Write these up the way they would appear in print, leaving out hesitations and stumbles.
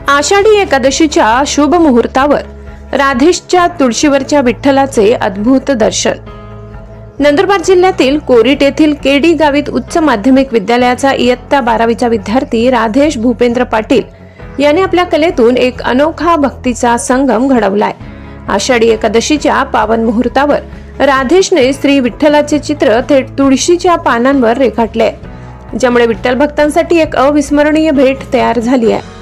आषाढी एकादशीच्या शुभ मुहूर्तावर राधेशच्या तुळशीवरच्या विठ्ठलाचे अद्भुत दर्शन। नंदुरबार जिल्ह्यातील कोरीट येथील केडी गावित उच्च माध्यमिक विद्यालयाचा इयत्ता 12वीचा विद्यार्थी राधेश भूपेंद्र पाटील याने आपल्या कलेतून एक अनोखा भक्तीचा संगम घडवलाय। आषाढी एकादशीच्या पावन मुहूर्तावर राधेशने श्री विठ्ठलाचे चित्र थेट तुळशीच्या पानांवर रेखाटले, ज्यामुळे विठ्ठल भक्तांसाठी एक अविस्मरणीय भेट तयार झाली आहे।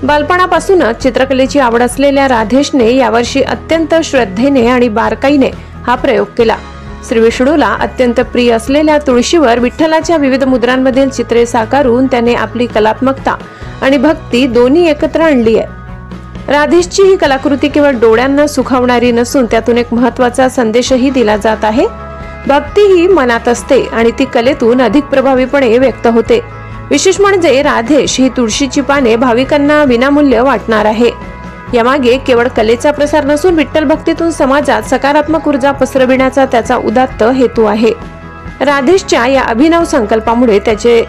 बालपणापासूनच चित्रकलेची आवड असलेल्या राधेशने यावर्षी अत्यंत श्रद्धेने आणि बारकाईने हा प्रयोग केला। श्री विष्णूला अत्यंत प्रिय असलेल्या तुळशीवर विठ्ठलाच्या विविध मुद्रांमधील चित्रे साकारून त्याने आपली कलात्मकता आणि भक्ती दोन्ही एकत्र आणली आहे। राधेशची ही कलाकृती केवळ डोळ्यांना सुखावणारी नसून त्यातून एक महत्त्वाचा संदेशही दिला जात आहे। भक्ती ही मनात असते आणि ती कलेतून अधिक प्रभावीपणे व्यक्त होते। विशेष म्हणजे राधेश ही तुळशीची पाने भाविकांना विनामूल्य वाटणार आहे। यामागे केवळ कलेचा प्रसार नसून विठ्ठल भक्तीतून समाजात सकारात्मक ऊर्जा पसरविण्याचा त्याचा उदात्त हेतू आहे। राधेशच्या या अभिनव संकल्पामुळे त्याचे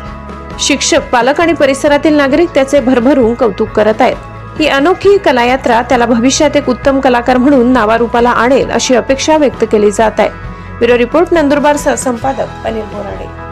शिक्षक, पालक आणि परिसरातील नागरिक त्याचे भरभरून कौतुक करत आहेत। ही अनोखी कलायात्रा त्याला भविष्यात एक उत्तम कलाकार म्हणून नावारूपाला आणेल अशी अपेक्षा व्यक्त केली जात आहे। ब्युरो रिपोर्ट, नंदुरबार संपादक अनिल बोराडे।